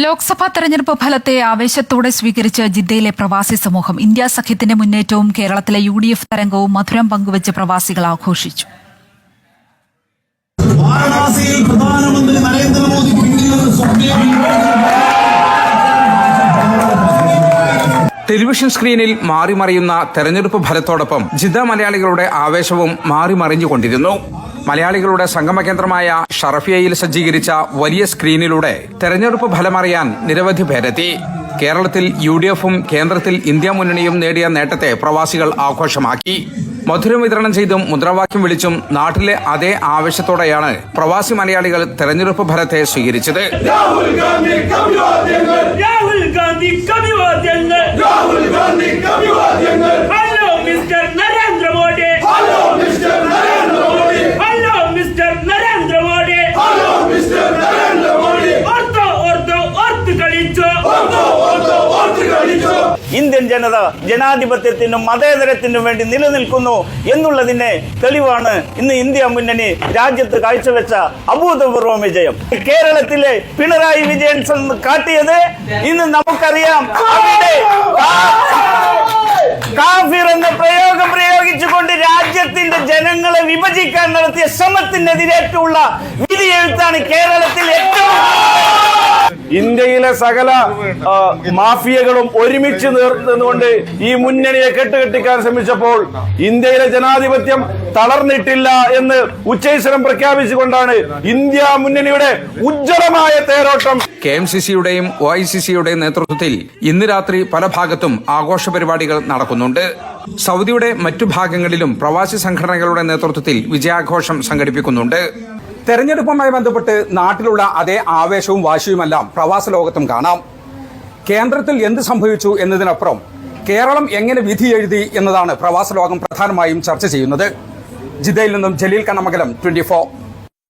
ലോക്സഭാ തെരഞ്ഞെടുപ്പ് ഫലത്തെ ആവേശത്തോടെ സ്വീകരിച്ച് ജിദ്ദയിലെ പ്രവാസി സമൂഹം. ഇന്ത്യ സഖ്യത്തിന്റെ മുന്നേറ്റവും കേരളത്തിലെ UDF തരംഗവും മധുരം പങ്കുവച്ച് പ്രവാസികൾ ആഘോഷിച്ചു. വാരണാസിയിൽ പ്രധാനമന്ത്രി നരേന്ദ്രമോദി ടെലിവിഷൻ സ്ക്രീനിൽ മാറിമറിയുന്ന തെരഞ്ഞെടുപ്പ് ഫലത്തോടൊപ്പം ജിദ്ദ മലയാളികളുടെ ആവേശവും മാറിമറിഞ്ഞുകൊണ്ടിരുന്നു. മലയാളികളുടെ സംഗമ കേന്ദ്രമായ ഷറഫിയയിൽ സജ്ജീകരിച്ച വലിയ സ്ക്രീനിലൂടെ തെരഞ്ഞെടുപ്പ് ഫലമറിയാൻ നിരവധി പേരെത്തി. കേരളത്തിൽ UDFും കേന്ദ്രത്തിൽ ഇന്ത്യ മുന്നണിയും നേടിയ നേട്ടത്തെ പ്രവാസികൾ ആഘോഷമാക്കി. മധുരം വിതരണം ചെയ്തും മുദ്രാവാക്യം വിളിച്ചും നാട്ടിലെ അതേ ആവേശത്തോടെയാണ് പ്രവാസി മലയാളികൾ തെരഞ്ഞെടുപ്പ് ഫലത്തെ സ്വീകരിച്ചത്. ഇന്ത്യൻ ജനത ജനാധിപത്യത്തിനും മതേതരത്തിനും വേണ്ടി നിലനിൽക്കുന്നു എന്നുള്ളതിന്റെ തെളിവാണ് ഇന്ന് ഇന്ത്യ മുന്നണി രാജ്യത്ത് കാഴ്ചവെച്ച അഭൂതപൂർവ വിജയം. കേരളത്തിലെ പിണറായി വിജയൻ കാട്ടിയത് ഇന്ന് നമുക്കറിയാം. അവിടെ കാഫിർ എന്ന പ്രയോഗം പ്രയോഗിച്ചുകൊണ്ട് രാജ്യത്തിന്റെ ജനങ്ങളെ വിഭജിക്കാൻ നടത്തിയ ശ്രമത്തിനെതിരേറ്റുള്ള വിധിയെഴുത്താണ് കേരളത്തിൽ ഏറ്റവും. ഇന്ത്യയിലെ സകല മാഫിയകളും ഒരുമിച്ച് നിന്നുകൊണ്ട് ഈ മുന്നണിയെ കെട്ടുകെട്ടിക്കാൻ ശ്രമിച്ചപ്പോൾ ഇന്ത്യയിലെ ജനാധിപത്യം തളർന്നിട്ടില്ല എന്ന് ഉച്ചൈസ്വരം പ്രഖ്യാപിച്ചുകൊണ്ടാണ് ഇന്ത്യ മുന്നണിയുടെ ഉജ്ജ്വലമായ തേരോട്ടം. KMCCയുടെയും OICCയുടെയും നേതൃത്വത്തിൽ ഇന്ന് രാത്രി പല ഭാഗത്തും ആഘോഷ പരിപാടികൾ നടക്കുന്നുണ്ട്. സൗദിയുടെ മറ്റു ഭാഗങ്ങളിലും പ്രവാസി സംഘടനകളുടെ നേതൃത്വത്തിൽ വിജയാഘോഷം സംഘടിപ്പിക്കുന്നുണ്ട്. തെരഞ്ഞെടുപ്പുമായി ബന്ധപ്പെട്ട് നാട്ടിലുള്ള അതേ ആവേശവും വാശിയുമെല്ലാം പ്രവാസ ലോകത്തും കാണാം. കേന്ദ്രത്തിൽ എന്ത് സംഭവിച്ചു എന്നതിനപ്പുറം കേരളം എങ്ങനെ വിധി എഴുതി എന്നതാണ് പ്രവാസ ലോകം പ്രധാനമായും ചർച്ച ചെയ്യുന്നത്. ജിദ്ദയിൽ നിന്നും ജലീൽ കണ്ണമംഗലം, 24.